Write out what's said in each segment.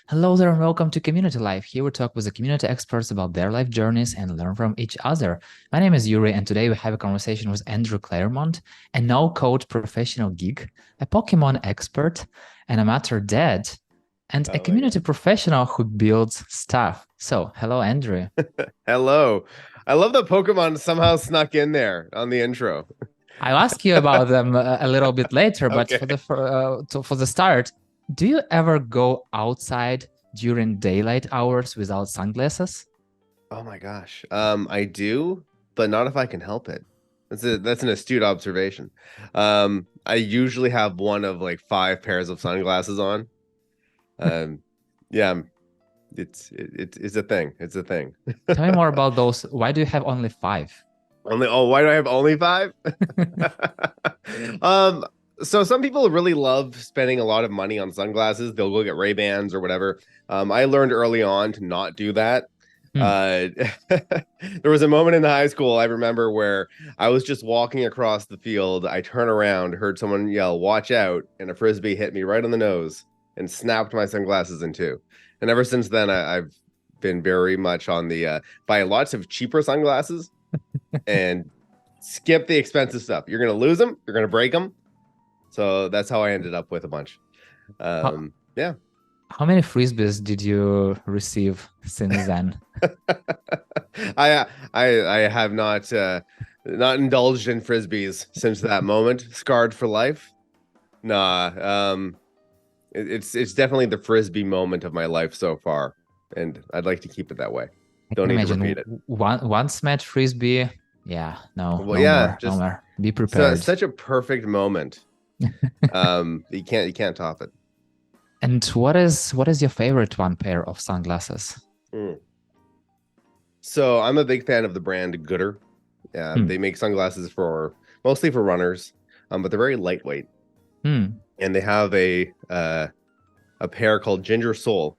Hello there and welcome to Community Life. Here we talk with the community experts about their life journeys and learn from each other. My name is Yuri and today we have a conversation with Andrew Claremont, a no-code professional geek, a Pokemon expert, an amateur dad, and a Oh my community God. professional who builds stuff. So, hello, Andrew. Hello. I love that Pokemon somehow snuck in there on the intro. I'll ask you about them a little bit later, but Okay. for the start, do you ever go outside during daylight hours without sunglasses? Oh my gosh. I do, but not if I can help it. That's an astute observation. I usually have one of like five pairs of sunglasses on. Um, yeah, it's a thing. It's a thing. Tell me more about those. Why do you have only five? Why do I have only five? Um, so some people really love spending a lot of money on sunglasses. They'll go get Ray-Bans or whatever. I learned early on to not do that. Hmm. Uh, there was a moment in high school I remember where I was just walking across the field. I turn around, heard someone yell, "Watch out!" and a frisbee hit me right on the nose and snapped my sunglasses in two. And ever since then, I've been very much on the buy lots of cheaper sunglasses and skip the expensive stuff. You're gonna lose them. You're gonna break them. So that's how I ended up with a bunch. How, Yeah. how many frisbees did you receive since then? I have not indulged in frisbees since that moment. Scarred for life. Nah. It's definitely the frisbee moment of my life so far, and I'd like to keep it that way. I Don't can need to imagine repeat it. one smash frisbee. Yeah, no, Well, no yeah, more, no just more. Be prepared. such a perfect moment. You can't top it. And what is your favorite one pair of sunglasses? Mm. So I'm a big fan of the brand Gooder. Hmm. They make sunglasses for mostly for runners, but they're very lightweight, Hmm. and they have a pair called Ginger Soul,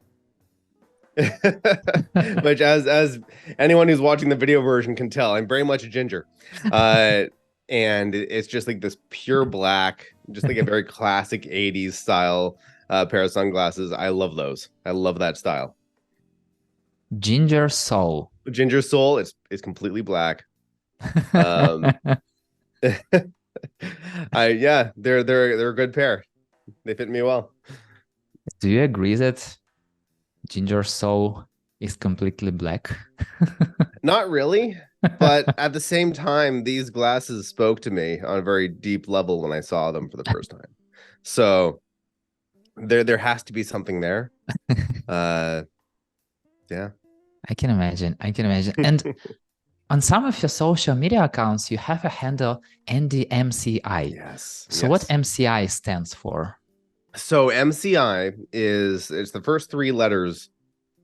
which as anyone who's watching the video version can tell, I'm very much a ginger. Uh, and it's just like this pure black, just like a very classic 80s style pair of sunglasses. I love those. I love that style. Ginger soul. Ginger Soul is completely black. Um, they're a good pair. They fit me well. Do you agree that ginger soul is completely black? Not really, but at the same time, these glasses spoke to me on a very deep level when I saw them for the first time. So there has to be something there. Uh, yeah. I can imagine. I can imagine. And on some of your social media accounts, you have a handle NDMCI. Yes. So what Yes. MCI stands for? So MCI is it's the first three letters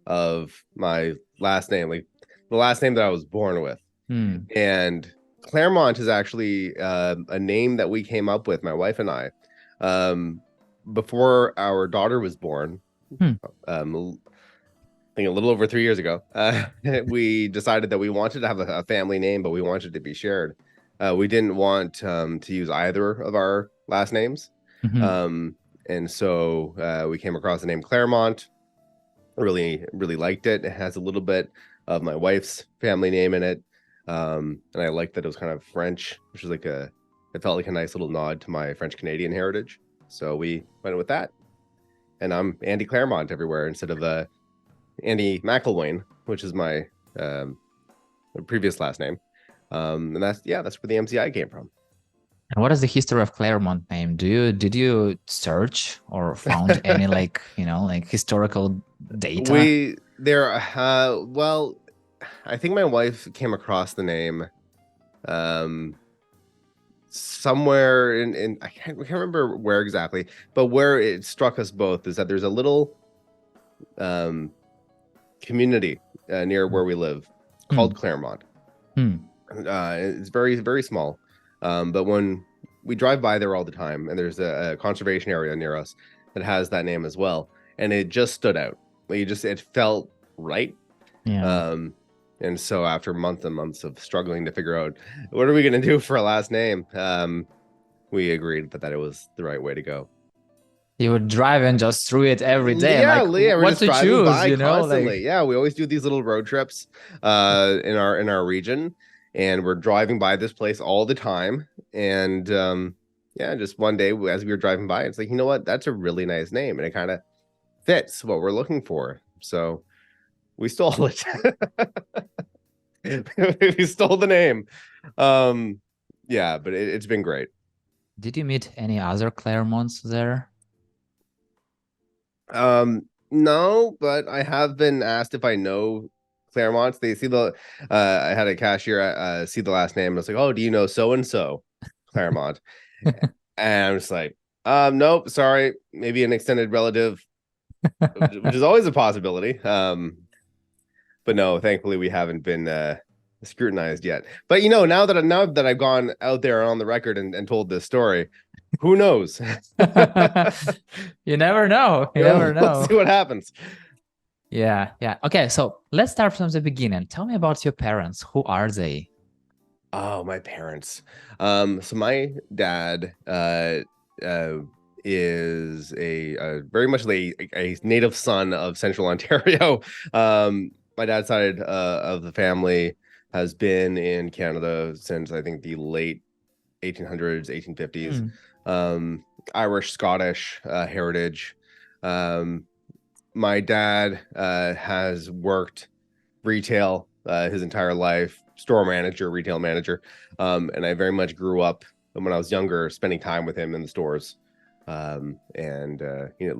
of my last name, like the last name that I was born with. Hmm. And Claremont is actually a name that we came up with, my wife and I, um, before our daughter was born. Hmm. I think a little over 3 years ago, we decided that we wanted to have a family name, but we wanted it to be shared. We didn't want to use either of our last names. Mhm. Um, and so we came across the name Claremont. Really, really liked it. It has a little bit of my wife's family name in it. And I liked that it was kind of French, which is it felt like a nice little nod to my French Canadian heritage. So we went with that. And I'm Andy Claremont everywhere instead of Andy McElwain, which is my um, previous last name. And that's where the MCI came from. And what is the history of Claremont name? Did you search or found any like historical data? We there well, I think my wife came across the name um somewhere in I can't remember where exactly, but where it struck us both is that there's a little um community near where we live called Hmm. Claremont. Hmm. It's very, very small. But when we drive by there all the time, and there's a conservation area near us that has that name as well, and it just stood out. Like it felt right. Yeah. Um, and so after months and months of struggling to figure out what are we going to do for a last name, we agreed that it was the right way to go. You were driving just through it every day, and Yeah, like, yeah, we're what just to driving choose, by you know? constantly. Like, Yeah, we always do these little road trips in our region, and we're driving by this place all the time. And yeah, just one day as we were driving by, it's like, you know what? That's a really nice name, and it kind of fits what we're looking for. So we stole it. We stole the name. Um, yeah, but it's been great. did you meet any other Claremonts there? No, but I have been asked if I know Claremont's. They see the I had a cashier see the last name and it's like, "Oh, do you know so and so Claremont?" And I'm just like, nope, sorry, maybe an extended relative, which is always a possibility. But no, thankfully we haven't been scrutinized yet. But you know, now that I've gone out there on the record and told this story, who knows? You never know. You Yeah, never we'll know. see what happens. Yeah, yeah. Okay, so let's start from the beginning. Tell me about your parents. Who are they? Oh, my parents. So my dad uh is a very much a native son of Central Ontario. My dad's side of the family has been in Canada since I think the late 1800s, 1850s. Hmm. Um, Irish, Scottish heritage. Um, my dad has worked retail his entire life, store manager, retail manager. And I very much grew up when I was younger, spending time with him in the stores. And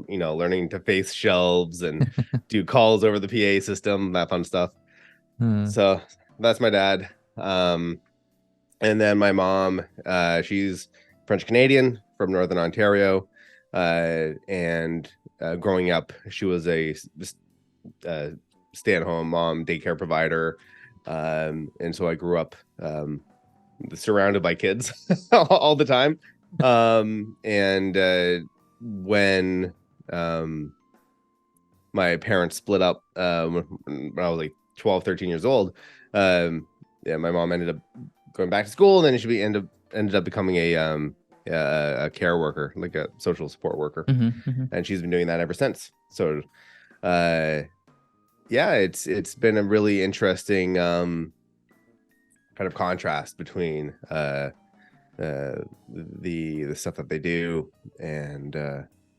learning to face shelves and do calls over the PA system, that fun stuff. Hmm. So that's my dad. And then my mom, she's French Canadian from Northern Ontario. And growing up, she was a uh, stay-at-home mom, daycare provider, and so I grew up surrounded by kids all the time. And when my parents split up when I was like 12, 13 years old, yeah, my mom ended up going back to school, and then ended up becoming a care worker, like a social support worker, Mhm, mhm. and she's been doing that ever since. So uh yeah, it's been a really interesting kind of contrast between the stuff that they do, and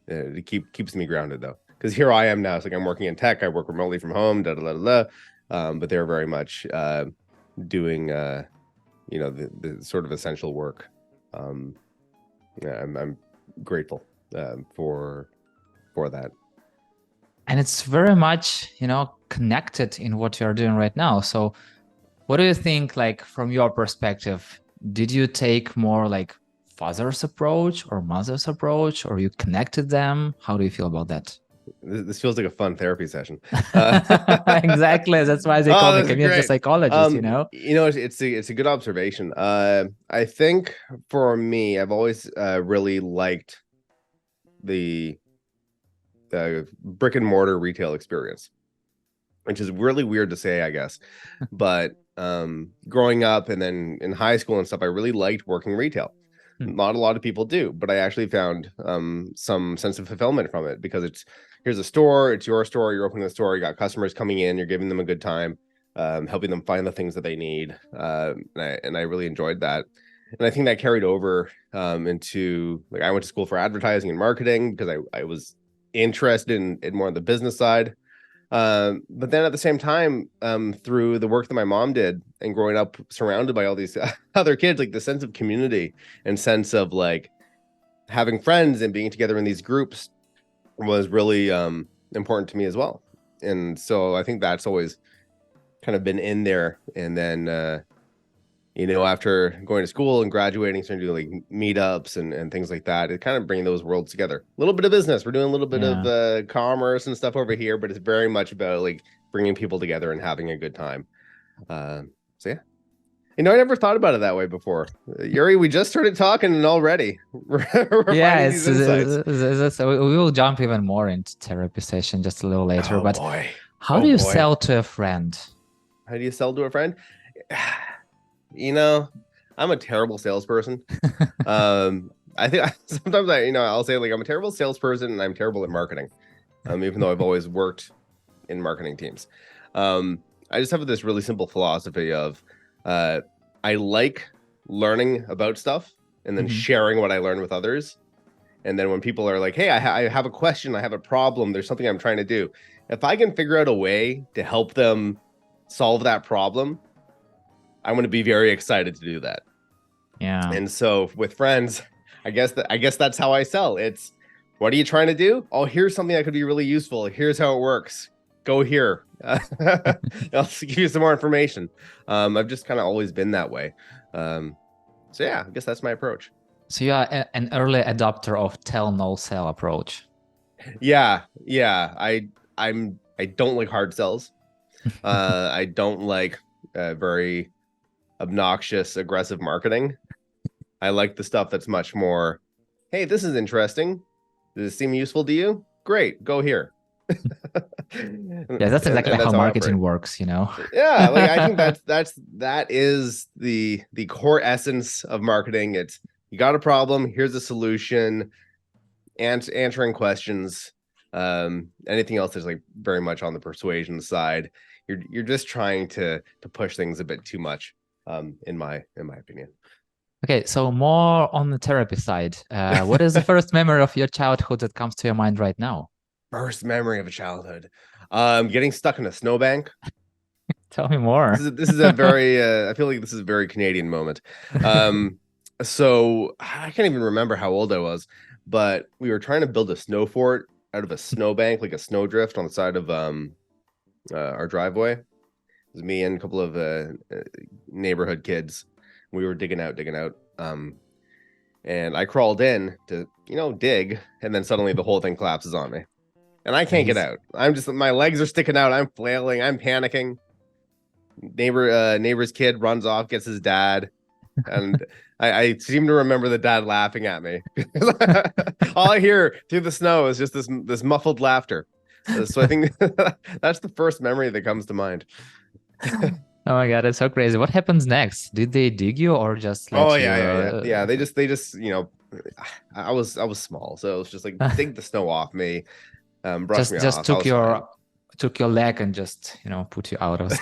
it keeps me grounded though, because here I am now. It's like I'm working in tech. I work remotely from home. Da da da da. But they're very much doing the sort of essential work. Um, yeah, I'm grateful for that. And it's very much, connected in what you're doing right now. So what do you think, like from your perspective, did you take more like father's approach or mother's approach, or you connected them? How do you feel about that? This feels like a fun therapy session. Exactly. That's why they call Oh, me that's community great. psychologist, you know? It's a good observation. I think for me, I've always really liked the brick and mortar retail experience, which is really weird to say, I guess. But growing up and then in high school and stuff, I really liked working retail. Hmm. Not a lot of people do, but I actually found some sense of fulfillment from it, because here's a store, it's your store, you're opening the store, you got customers coming in, you're giving them a good time, helping them find the things that they need, and I really enjoyed that. And I think that carried over into, like, I went to school for advertising and marketing because I was interested in more of the business side. But then at the same time, through the work that my mom did and growing up surrounded by all these other kids, like the sense of community and sense of like having friends and being together in these groups was really important to me as well. And so I think that's always kind of been in there. And then after going to school and graduating, starting to do like meetups and things like that, it kind of bring those worlds together. A little bit of business, we're doing a little bit Yeah. of commerce and stuff over here, but it's very much about like bringing people together and having a good time. So yeah, I never thought about it that way before. Yuri, we just started talking and already we're Yeah, finding these insights. we will jump even more into therapy session just a little later. Oh But boy. how Oh do you boy. sell to a friend? How do you sell to a friend? I'm a terrible salesperson. I think sometimes I'll say like I'm a terrible salesperson and I'm terrible at marketing. Even though I've always worked in marketing teams. I just have this really simple philosophy of I like learning about stuff and then sharing what I learn with others. And then when people are like, hey, I have a question, I have a problem, there's something I'm trying to do. If I can figure out a way to help them solve that problem, I'm going to be very excited to do that. Yeah. And so with friends, I guess that's how I sell. It's, what are you trying to do? Oh, here's something that could be really useful. Here's how it works. Go here. I'll give you some more information. I've just kind of always been that way. So yeah, I guess that's my approach. So you are an early adopter of tell no sell approach. Yeah. I don't like hard sells. I don't like very obnoxious, aggressive marketing. I like the stuff that's much more, hey, this is interesting. Does it seem useful to you? Great, go here. Yeah, that's exactly how marketing works, Yeah, like I think that is the core essence of marketing. It's, you got a problem, here's a solution, and answering questions. Anything else is like very much on the persuasion side. You're just trying to push things a bit too much, in my opinion. Okay, so more on the therapy side. What is the first memory of your childhood that comes to your mind right now? First memory of a childhood, getting stuck in a snowbank. Tell me more. This is a very I feel like this is a very Canadian moment. So I can't even remember how old I was, but we were trying to build a snow fort out of a snowbank, like a snowdrift on the side of our driveway. It was me and a couple of neighborhood kids. We were digging out. And I crawled in to, dig, and then suddenly the whole thing collapses on me. And I can't get out. My legs are sticking out. I'm flailing. I'm panicking. Neighbor's kid runs off, gets his dad. And I seem to remember the dad laughing at me. All I hear through the snow is just this muffled laughter. So I think that's the first memory that comes to mind. Oh my God, it's so crazy. What happens next? Did they dig you or just let you? Yeah. They just I was small, so it was just like dig the snow off me, brush me just off. took your leg and just put you out of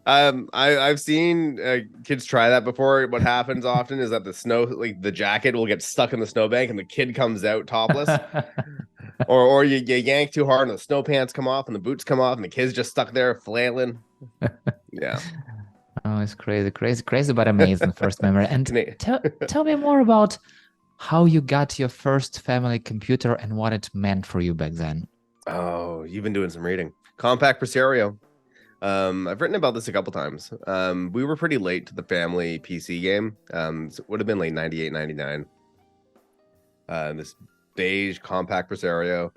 I've seen kids try that before. What happens often is that the snow, like the jacket, will get stuck in the snowbank and the kid comes out topless. or you yank too hard and the snow pants come off and the boots come off and the kid's just stuck there flailing. Yeah. Oh, it's crazy, but amazing first memory. And tell me more about how you got your first family computer and what it meant for you back then. Oh, you've been doing some reading. Compact Presario. I've written about this a couple times. We were pretty late to the family PC game. So it would have been like 98, 99. This beige compact Presario.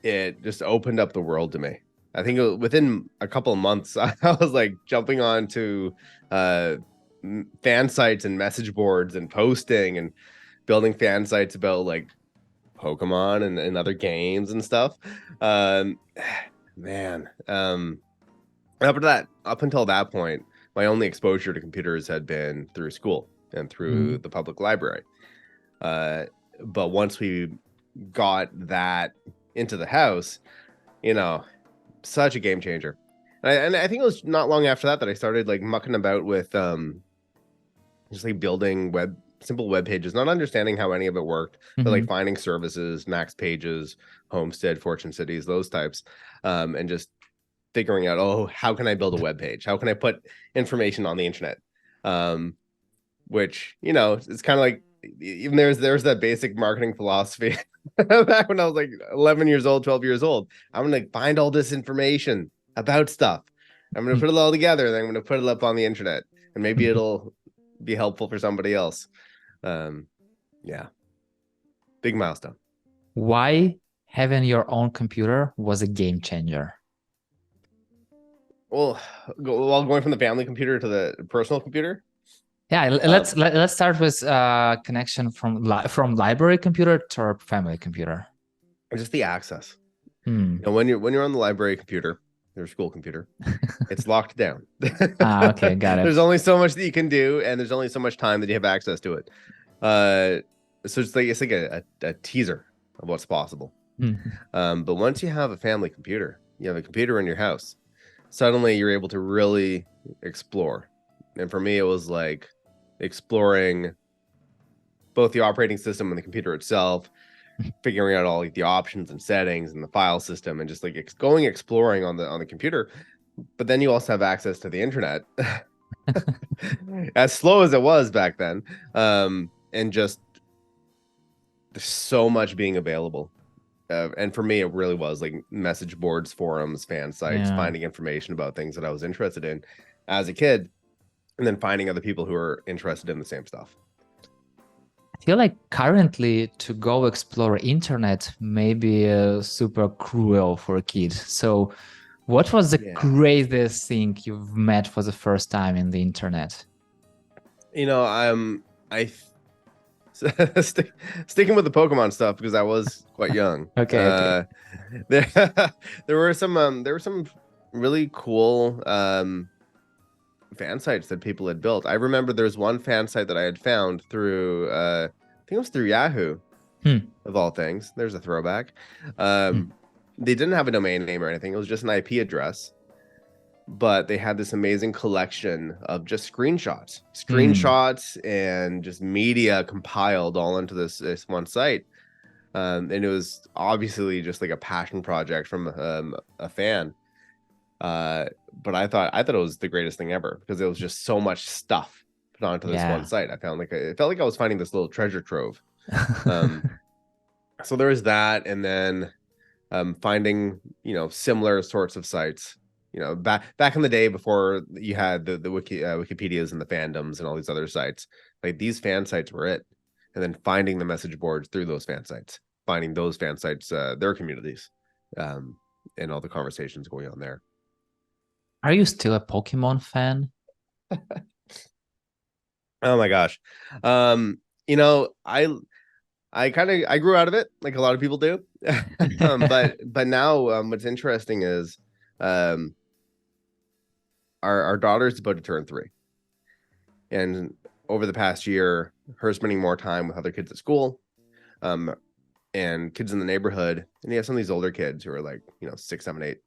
It just opened up the world to me. I think within a couple of months, I was like jumping onto fan sites and message boards and posting and building fan sites about like Pokemon and other games and stuff. Man, up until that point, my only exposure to computers had been through school and through the public library. But once we got that into the house, such a game changer. And I think it was not long after that I started like mucking about with just like building simple web pages, not understanding how any of it worked, but like finding services, Max Pages, Homestead, Fortune Cities, those types, and just figuring out, how can I build a web page? How can I put information on the internet? Which, it's kind of like, even there's that basic marketing philosophy back when I was like 11 years old, 12 years old. I'm going to find all this information about stuff. I'm going to put it all together, and then I'm going to put it up on the internet, and maybe it'll be helpful for somebody else. Yeah, big milestone. Why having your own computer was a game changer? Well, going from the family computer to the personal computer. Yeah, let's start with connection from library computer to our family computer. Just the access. When you're on the library computer, their school computer. It's locked down. Ah, okay, got There's it. only so much that you can do, and there's only so much time that you have access to it. So it's like a teaser of what's possible. Mhm. But once you have a family computer, you have a computer in your house, suddenly you're able to really explore. And for me, it was like exploring both the operating system and the computer itself, figuring out all like the options and settings and the file system, and just like going exploring on the computer. But then you also have access to the internet, as slow as it was back then, and just there's so much being available. And for me, it really was like message boards, forums, fan sites, Yeah. finding information about things that I was interested in as a kid, and then finding other people who are interested in the same stuff. I feel like currently to go explore internet may be super cruel for a kid. So what was the Yeah. craziest thing you've met for the first time in the internet? I sticking with the Pokemon stuff because I was quite young. Okay, okay. There, there were some really cool fan sites that people had built. I remember there's one fan site that I had found through I think it was through Yahoo, Hmm. of all things. There's a throwback. Hmm. They didn't have a domain name or anything. It was just an IP address, but they had this amazing collection of just Hmm. and just media compiled all into this one site. And it was obviously just like a passion project from a fan. But I thought it was the greatest thing ever because it was just so much stuff put onto this one Yeah. site. It felt like I was finding this little treasure trove. Um, so there was that, and then finding similar sorts of sites. Back in the day before you had the Wikipedias and the fandoms and all these other sites, like these fan sites were it. And then finding the message boards through those fan sites, finding those fan sites, their communities, um, and all the conversations going on there. Are you still a Pokemon fan? Oh my gosh. Um, you know, I grew out of it like a lot of people do. But now what's interesting is um our daughter's about to turn 3. And over the past year, her spending more time with other kids at school, um, and kids in the neighborhood, and you have some of these older kids who are like, 6, 7, 8.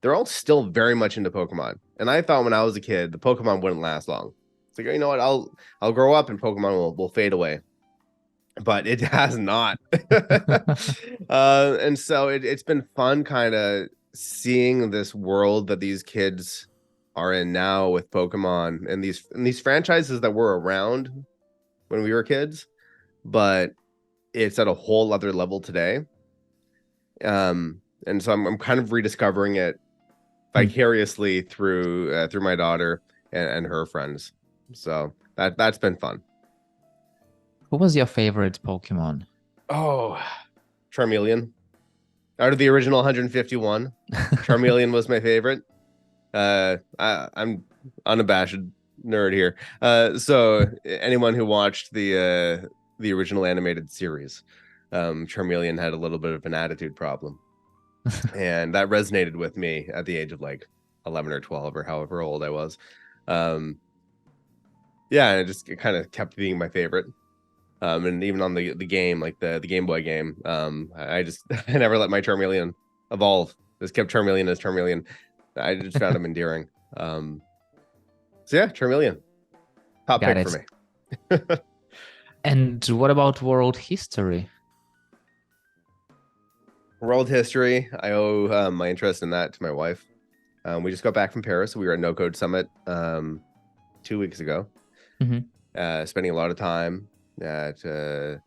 They're all still very much into Pokemon. And I thought when I was a kid, the Pokemon wouldn't last long. It's like, you know what, I'll grow up and Pokemon will fade away. But it has not. And so it's been fun kind of seeing this world that these kids are in now with Pokemon and these franchises that were around when we were kids, but it's at a whole other level today. And so I'm kind of rediscovering it Hmm. vicariously through my daughter and her friends. So that's been fun. Who was your favorite Pokemon? Oh, Charmeleon. Out of the original 151, Charmeleon was my favorite. I'm unabashed nerd here. So anyone who watched the original animated series, Charmeleon had a little bit of an attitude problem, and that resonated with me at the age of like 11 or 12 or however old I was. Yeah, and it kind of kept being my favorite. And even on the game, like the Game Boy game, I just I never let my Charmeleon evolve. Just kept Charmeleon as Charmeleon. I just found him endearing. So yeah, Charmeleon, top Got pick for it. me. And what about world history? World history, I owe my interest in that to my wife. We just got back from Paris. We were at No Code Summit 2 weeks ago, Mhm. spending a lot of time at the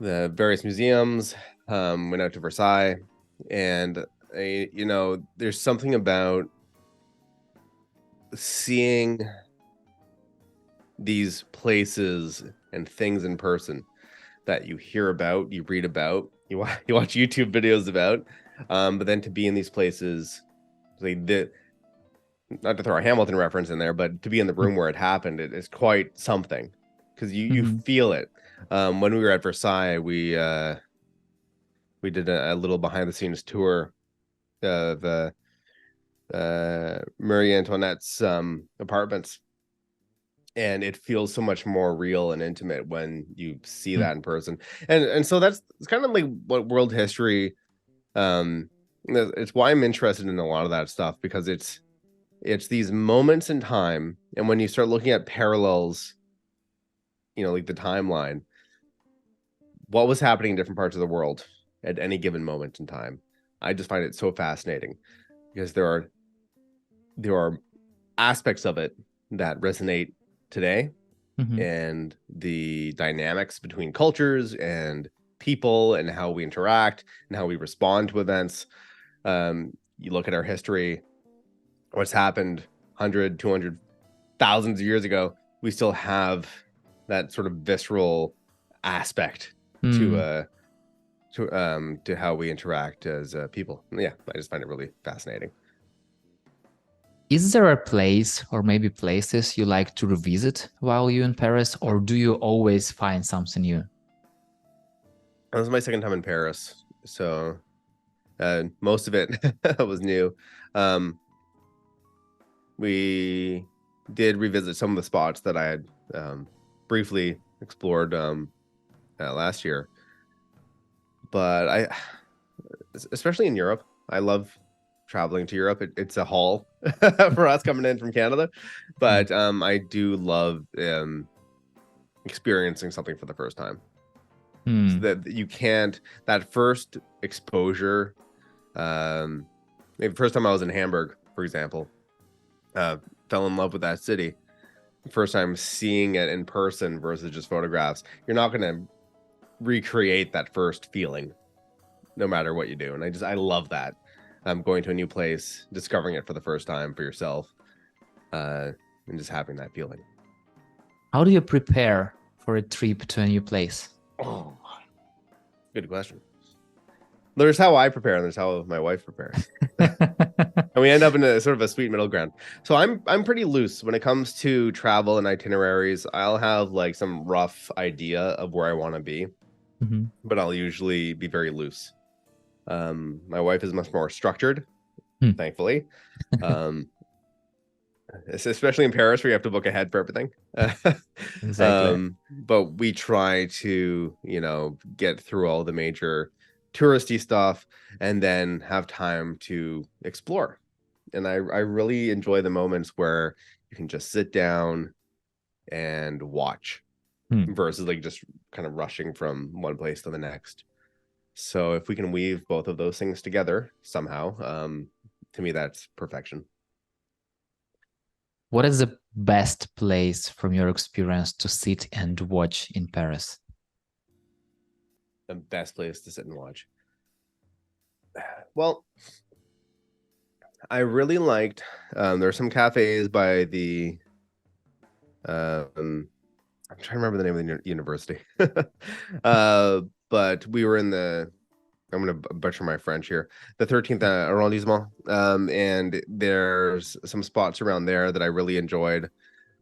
various museums. Went out to Versailles, and there's something about seeing these places and things in person that you hear about, you read about, you watch YouTube videos about, but then to be in these places, like not to throw a Hamilton reference in there, but to be in the room where it happened, it is quite something because you Mhm. feel it. When we were at Versailles, we did a little behind the scenes tour of Marie Antoinette's apartments, and it feels so much more real and intimate when you see Mm. that in person. And so it's kind of like what world history, it's why I'm interested in a lot of that stuff, because it's these moments in time, and when you start looking at parallels, like the timeline, what was happening in different parts of the world at any given moment in time. I just find it so fascinating, because there are aspects of it that resonate today, Mhm. and the dynamics between cultures and people and how we interact and how we respond to events. You look at our history, what's happened 100, 200, thousands of years ago, we still have that sort of visceral aspect to Mm. uh to how we interact as people. Yeah, I just find it really fascinating. Is there a place or maybe places you like to revisit while you're in Paris, or do you always find something new? This was my second time in Paris, so most of it was new. Um, we did revisit some of the spots that I had briefly explored last year, but especially in Europe, I love traveling to Europe. It's a haul for us coming in from Canada, Mm. but I do love experiencing something for the first time. So Mm. that you can't, that first exposure. Maybe the first time I was in Hamburg, for example, uh, fell in love with that city. First time seeing it in person versus just photographs. You're not going to recreate that first feeling, no matter what you do. And I love that. Going to a new place, discovering it for the first time for yourself, and just having that feeling. How do you prepare for a trip to a new place? Oh, good question. There's how I prepare, and there's how my wife prepares. And we end up in a sort of a sweet middle ground. So I'm pretty loose when it comes to travel and itineraries. I'll have like some rough idea of where I want to be, Mhm. but I'll usually be very loose. My wife is much more structured, Mm. thankfully. Um, Especially in Paris, where you have to book ahead for everything. Exactly. But we try to, get through all the major touristy stuff and then have time to explore. And I really enjoy the moments where you can just sit down and watch Mm. versus like just kind of rushing from one place to the next. So if we can weave both of those things together somehow, to me, that's perfection. What is the best place from your experience to sit and watch in Paris? The best place to sit and watch. Well, I really liked, there's some cafes by the, I'm trying to remember the name of the university. But we were in I'm going to butcher my French here, the 13th arrondissement. And there's some spots around there that I really enjoyed.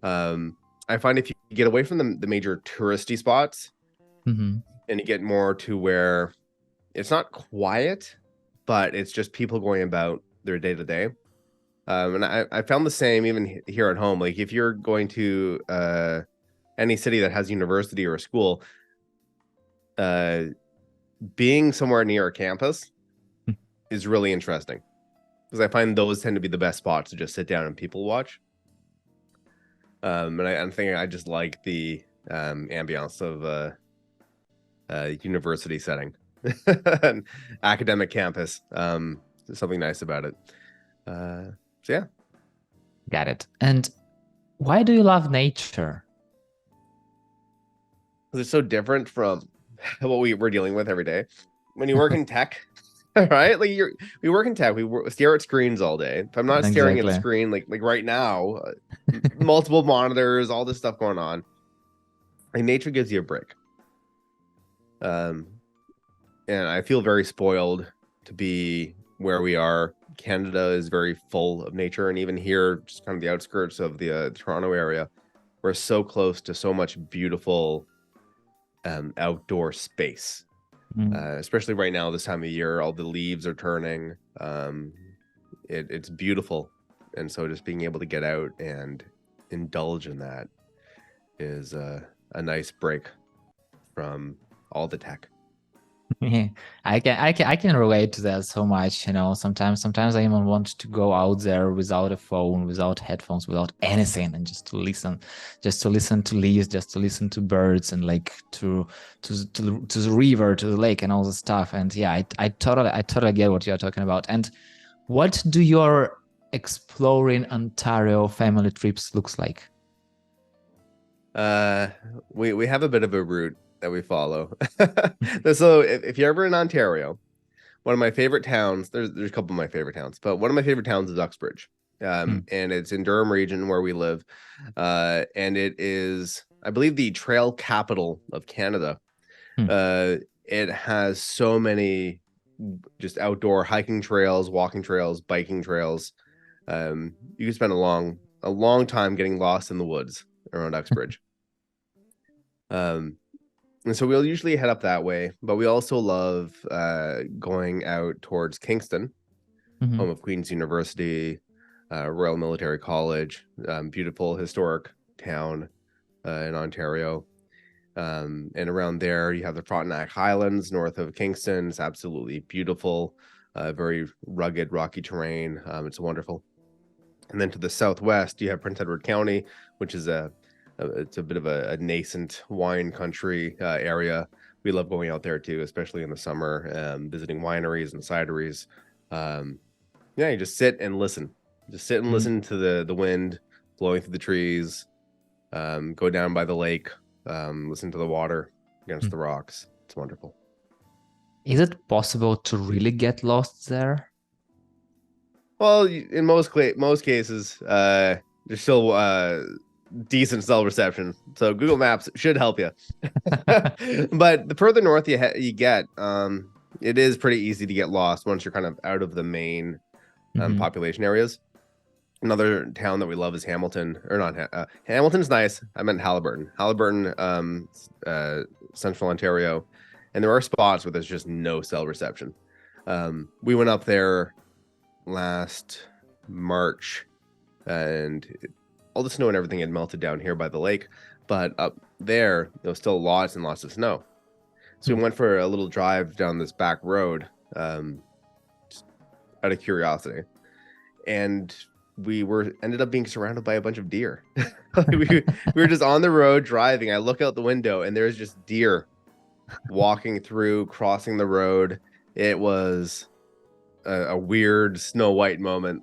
I find if you get away from the major touristy spots Mhm. and you get more to where it's not quiet, but it's just people going about their day to day. And I found the same even here at home. Like if you're going to any city that has university or a school, uh, being somewhere near a campus Mm. is really interesting, because I find those tend to be the best spots to just sit down and people watch. And I'm thinking I just like the ambiance of university setting, an academic campus. There's something nice about it. So yeah, Got it. And why do you love nature? because it's so different from what we're dealing with every day. When you work in tech, right? Like we work in tech, stare at screens all day. If I'm not staring at a Exactly. screen, like right now, multiple monitors, all this stuff going on, like nature gives you a break. Um, and I feel very spoiled to be where we are. Canada is very full of nature, and even here, just kind of the outskirts of the Toronto area, we're so close to so much beautiful outdoor space. Mm. Especially right now, this time of year, all the leaves are turning. it's beautiful. And so just being able to get out and indulge in that is a nice break from all the tech. Yeah, I can relate to that so much, you know. Sometimes I even want to go out there without a phone, without headphones, without anything, and just to listen to leaves, just to listen to birds, and like to the river, to the lake, and all the stuff. And yeah, I totally get what you're talking about. And what do your exploring Ontario family trips looks like? We have a bit of a route that we follow. So if you're ever in Ontario, one of my favorite towns, there's a couple of my favorite towns, but one of my favorite towns is Uxbridge. Hmm. And it's in Durham region where we live. And it is, I believe, the trail capital of Canada. Hmm. It has so many just outdoor hiking trails, walking trails, biking trails. You can spend a long time getting lost in the woods around Uxbridge. Um, and so we'll usually head up that way, but we also love going out towards Kingston, Hmm. home of Queen's University, Royal Military College, beautiful historic town in Ontario. And around there, you have the Frontenac Highlands north of Kingston. It's absolutely beautiful, very rugged, rocky terrain. It's wonderful. And then to the southwest, you have Prince Edward County, which is it's a bit of a nascent wine country area. We love going out there too, especially in the summer, visiting wineries and cideries. Um, yeah, you just sit and listen. Just sit and listen to the wind blowing through the trees. Go down by the lake, listen to the water against the rocks. It's wonderful. Is it possible to really get lost there? Well, in most cases, there's still decent cell reception, so Google Maps should help you. But the further north you get, it is pretty easy to get lost once you're kind of out of the main Hmm. population areas. Another town that we love is Hamilton, or not. Hamilton's nice. I meant Halliburton. Halliburton, Central Ontario, and there are spots where there's just no cell reception. We went up there last March, and all the snow and everything had melted down here by the lake, but up there was still lots and lots of snow. So we went for a little drive down this back road, just out of curiosity, and we ended up being surrounded by a bunch of deer. we were just on the road driving. I look out the window, and there's just deer walking through, crossing the road. It was a weird Snow White moment.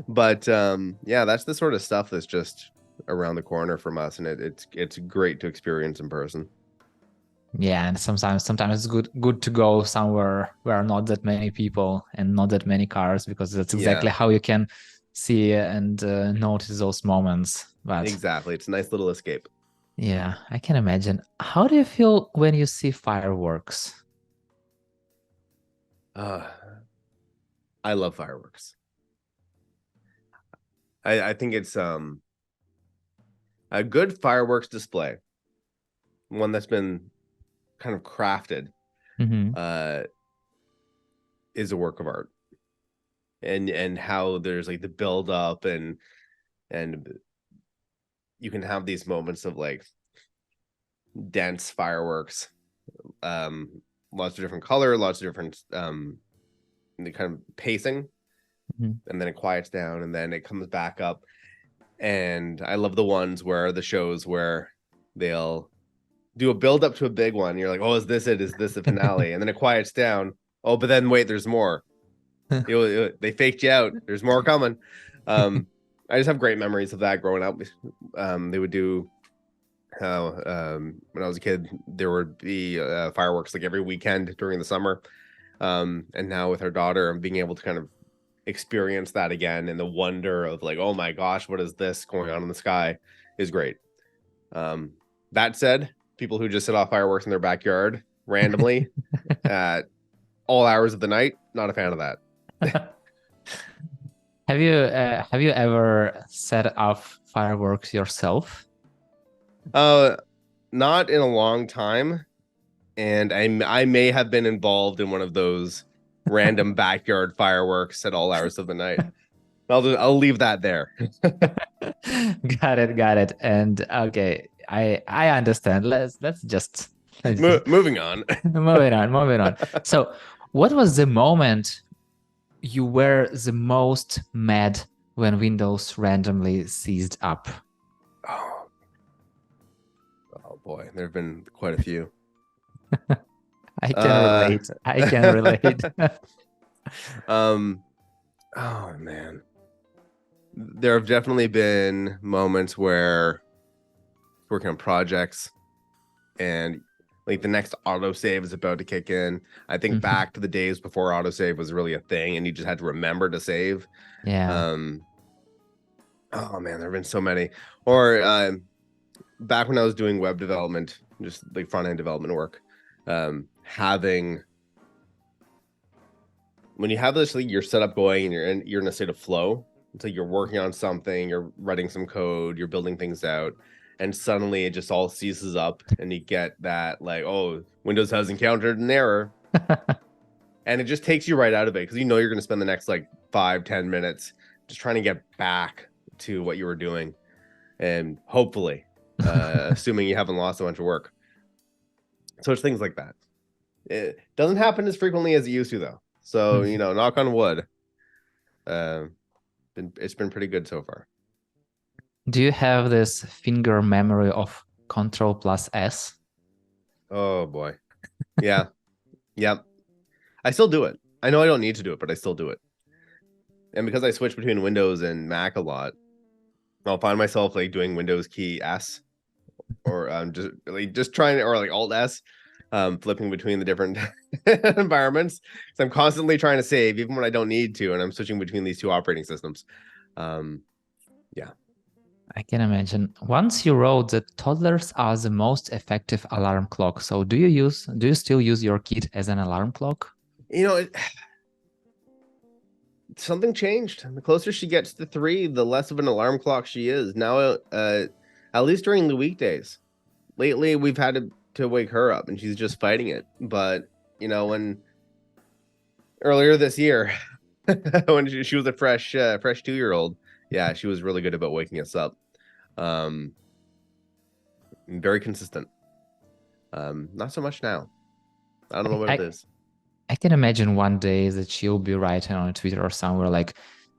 But yeah, that's the sort of stuff that's just around the corner from us, and it's great to experience in person. Yeah, and sometimes it's good to go somewhere where are not that many people and not that many cars, because that's Yeah, exactly how you can see and notice those moments. But exactly. It's a nice little escape. yeah, I can imagine. How do you feel when you see fireworks? uh I love fireworks. I think it's a good fireworks display, one that's been kind of crafted, Hmm. uh is a work of art. And how there's like the build up, and you can have these moments of like dense fireworks, um lots of different color, lots of different the kind of pacing, Hmm. and then it quiets down and then it comes back up. And I love the ones where the shows where they'll do a build up to a big one. You're like, oh, is this it? Is this the finale? And then it quiets down. Oh, but then wait, there's more. They faked you out. There's more coming. I just have great memories of that growing up. They would do how when I was a kid, there would be fireworks like every weekend during the summer. And now with our daughter, and being able to kind of experience that again, and the wonder of like, oh my gosh, what is this going on in the sky, is great. Um, that said, people who just set off fireworks in their backyard randomly at all hours of the night, not a fan of that. Have you ever set off fireworks yourself? Uh, Not in a long time, and I may have been involved in one of those random backyard fireworks at all hours of the night. I'll leave that there. Got it, got it. And okay, I understand. Let's just Moving on. moving on, moving on. So, what was the moment you were the most mad when Windows randomly seized up? Oh, oh boy, there have been quite a few. I can relate. I can relate. Oh man. There have definitely been moments where working on projects and like the next autosave is about to kick in. I think back to the days before autosave was really a thing and you just had to remember to save. Yeah. Oh man, there have been so many. Or back when I was doing web development, just like front end development work, having when you have this, like, your setup going and you're in a state of flow. It's like you're working on something, you're writing some code, you're building things out, and suddenly it just all ceases up, and you get that like, oh, Windows has encountered an error, and it just takes you right out of it because you know you're going to spend the next like 5-10 minutes just trying to get back to what you were doing, and hopefully, assuming you haven't lost a bunch of work. So it's things like that. It doesn't happen as frequently as it used to, though. So knock on wood. It's been pretty good so far. Do you have this finger memory of Control plus S? Oh boy. Yeah. Yep. I still do it. I know I don't need to do it, but I still do it. And because I switch between Windows and Mac a lot, I'll find myself like doing Windows key S, or just trying, or like Alt S, flipping between the different environments. So I'm constantly trying to save, even when I don't need to, and I'm switching between these two operating systems. Yeah. I can imagine. Once you wrote that toddlers are the most effective alarm clock. So do you still use your kid as an alarm clock? Something changed. The closer she gets to 3, the less of an alarm clock she is. Now, at least during the weekdays. Lately, we've had to wake her up, and she's just fighting it. But, when earlier this year, when she was a fresh 2-year-old, yeah, she was really good about waking us up. Very consistent. Not so much now. I don't know what it is. I can imagine one day that she'll be writing on Twitter or somewhere like,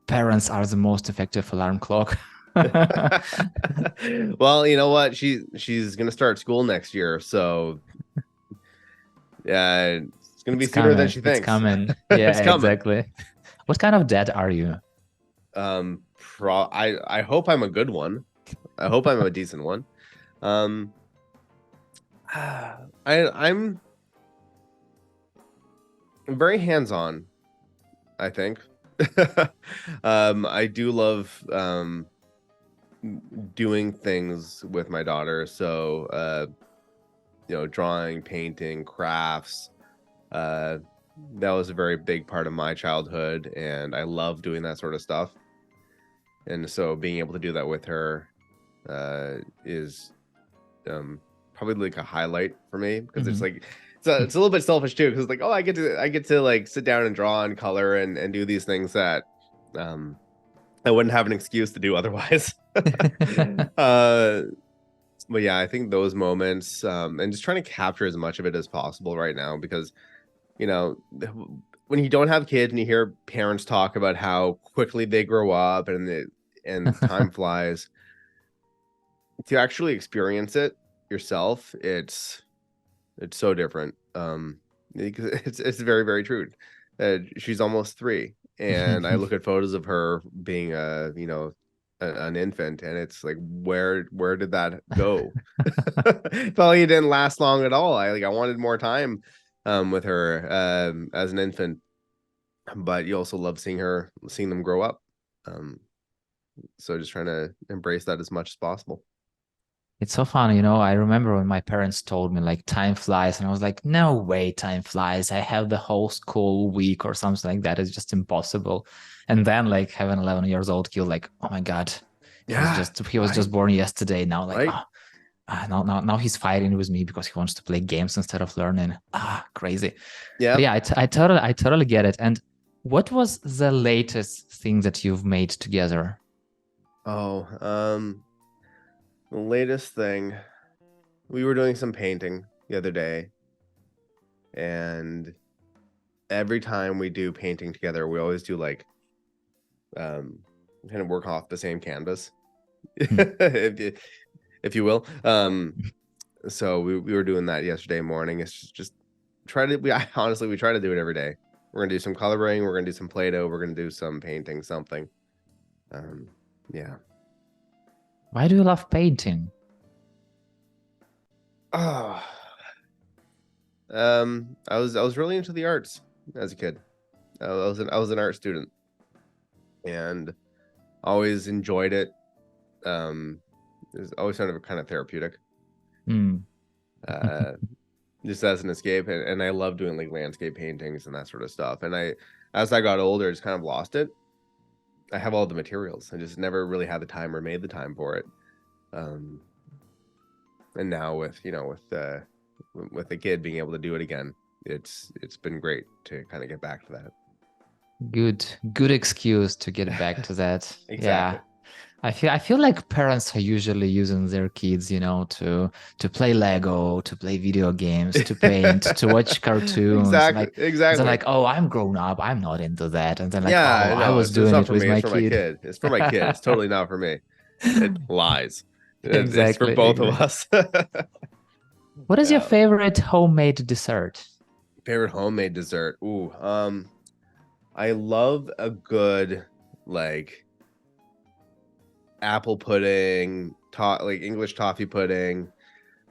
parents are the most effective alarm clock. Well, you know what? She's gonna start school next year, so yeah, it's gonna be sooner than she thinks. It's coming. Yeah, it's coming. Exactly. What kind of dad are you? I hope I'm a good one. I hope I'm a decent one. I'm very hands-on, I think. I do love doing things with my daughter. So, drawing, painting, crafts. That was a very big part of my childhood, and I love doing that sort of stuff. And so being able to do that with her is probably like a highlight for me, because it's like it's a little bit selfish too, because like, oh, I get to like sit down and draw and color and do these things that I wouldn't have an excuse to do otherwise. But yeah, I think those moments, and just trying to capture as much of it as possible right now, because when you don't have kids and you hear parents talk about how quickly they grow up and time flies, to actually experience it yourself, it's so different. It's very, very true. She's almost 3, and I look at photos of her being an infant, and it's like, where did that go? Probably didn't last long at all. I wanted more time with her as an infant, but you also love seeing them grow up. So just trying to embrace that as much as possible. It's so fun, I remember when my parents told me like time flies, and I was like, no way time flies. I have the whole school week or something like that. It's just impossible. And then like having 11 years old kid, like, oh my God, he was just born yesterday now. Like, right? Now he's fighting with me because he wants to play games instead of learning. Crazy. Yeah. But yeah, I totally get it. And what was the latest thing that you've made together? Oh, the latest thing, we were doing some painting the other day, and every time we do painting together, we always do like kind of work off the same canvas, if you will. So we were doing that yesterday morning. It's just honestly we try to do it every day. We're gonna do some coloring, we're gonna do some Play-Doh, we're gonna do some painting, something. Yeah. Why do you love painting? Oh, I was really into the arts as a kid. I was an art student and always enjoyed it. It was always kind of therapeutic. Mm. Just as an escape, and I love doing like landscape paintings and that sort of stuff. And as I got older, just kind of lost it. I have all the materials. I just never really had the time or made the time for it. And now with the kid being able to do it again, it's been great to kind of get back to that. Good excuse to get back to that. Exactly. Yeah. I feel like parents are usually using their kids, to play Lego, to play video games, to paint, to watch cartoons. Exactly. They're like, oh, I'm grown up, I'm not into that. And then like, yeah, oh, no, I was doing not it for with me. my It's for my kid. kid. It's for my kid. It's totally not for me. It lies. It's for Exactly. both of us. What is your favorite homemade dessert? Favorite homemade dessert? Ooh, I love a good like apple pudding, like English toffee pudding.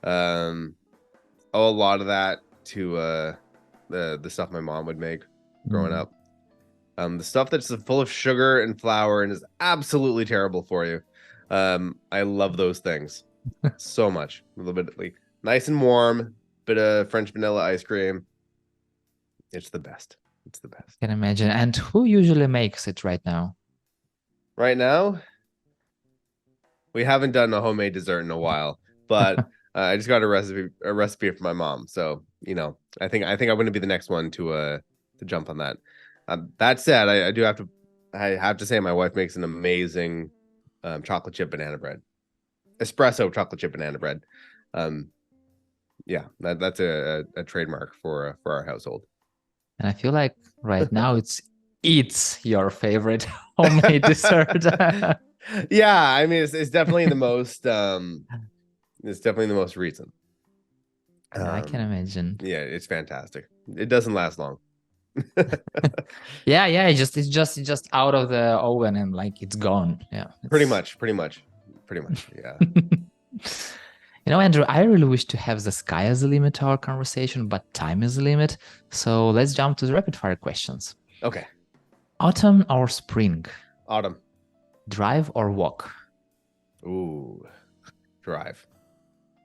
A lot of that to the stuff my mom would make growing up. The stuff that's full of sugar and flour and is absolutely terrible for you. I love those things so much. A little bit like nice and warm, bit of French vanilla ice cream. It's the best. It's the best. I can imagine. And who usually makes it right now? Right now, we haven't done a homemade dessert in a while, but I just got a recipe from my mom. So, I think I'm going to be the next one to jump on that. That said, I have to say my wife makes an amazing chocolate chip banana bread, espresso chocolate chip banana bread. Yeah, that's a trademark for our household. And I feel like right now it's your favorite homemade dessert. Yeah, I mean it's definitely the most recent. I can imagine. Yeah, it's fantastic. It doesn't last long. Yeah, it's just out of the oven and like it's gone. Yeah. Pretty much. Yeah. Andrew, I really wish to have the sky as the limit to our conversation, but time is the limit. So let's jump to the rapid fire questions. Okay. Autumn or spring? Autumn. Drive or walk? Ooh, drive.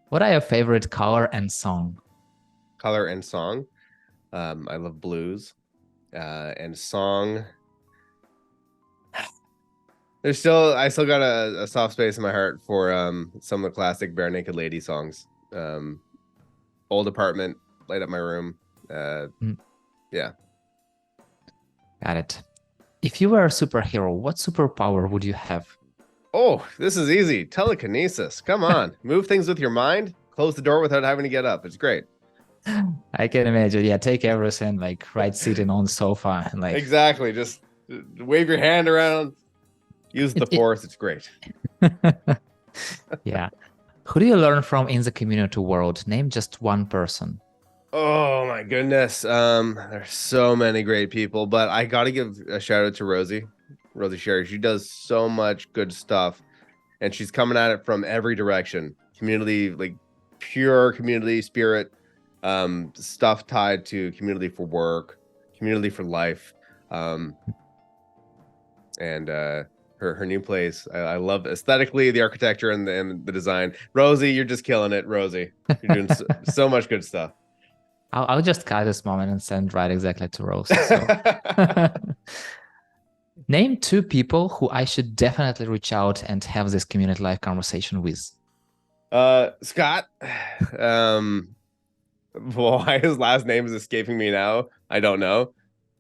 What are your favorite color and song? Color and song. I love blues. And song. I still got a soft space in my heart for some of the classic Bare Naked Lady songs. Old Apartment, Light Up My Room. Yeah. Got it. If you were a superhero, what superpower would you have? Oh, this is easy. Telekinesis. Come on. Move things with your mind. Close the door without having to get up. It's great. I can imagine. Yeah, take everything, like sitting on the sofa and like exactly. Just wave your hand around. Use the force. It's great. Yeah. Who do you learn from in the community world? Name just one person. Oh my goodness. There's so many great people, but I gotta give a shout out to Rosie Sherry. She does so much good stuff, and she's coming at it from every direction. Community, like pure community spirit, stuff tied to community for work, community for life, and her new place. I love aesthetically the architecture and the design. Rosie, you're just killing it, Rosie. You're doing so much good stuff. I'll just cut this moment and send right exactly to Rose. So. Name two people who I should definitely reach out and have this community life conversation with. Scott. Um, why his last name is escaping me now, I don't know,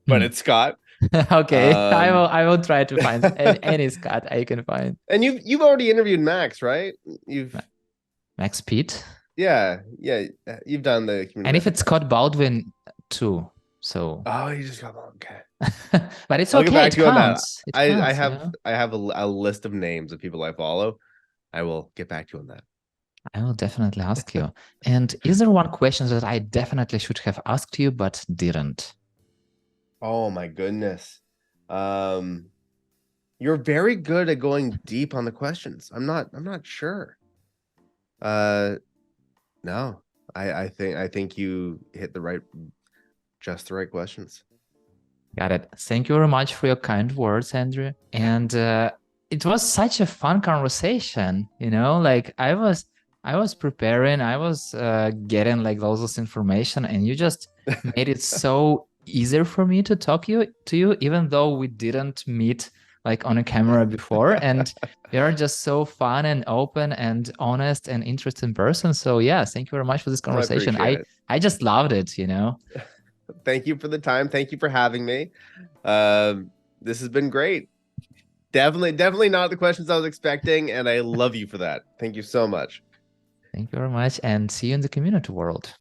but Hmm. it's Scott. Okay, Um, I will try to find any Scott I can find. and you've already interviewed Max, right? You've Max Pitt. yeah, you've done the And community if it's podcast. Scott Baldwin too. So, Oh, you just got okay. but it's I'll get okay. back It to you on that. counts. It I counts, you have know? a list of names of people I follow. I will get back to you on that. I will definitely ask you. And is there one question that I definitely should have asked you but didn't? Oh my goodness. Um, you're very good at going deep on the questions. I'm not sure. Uh, no. I think you hit just the right questions. Got it. Thank you very much for your kind words, Andrew. Yeah. And it was such a fun conversation, you know, like I was preparing, I was getting like all this information, and you just made it so easier for me to talk to you, even though we didn't meet like on a camera before. And you're just so fun and open and honest and interesting person. So yeah, thank you very much for this I conversation. appreciate it. I just loved it, you know. Thank you for the time. Thank you for having me. This has been great. Definitely not the questions I was expecting, and I love you for that. Thank you so much. Thank you very much, and see you in the community world.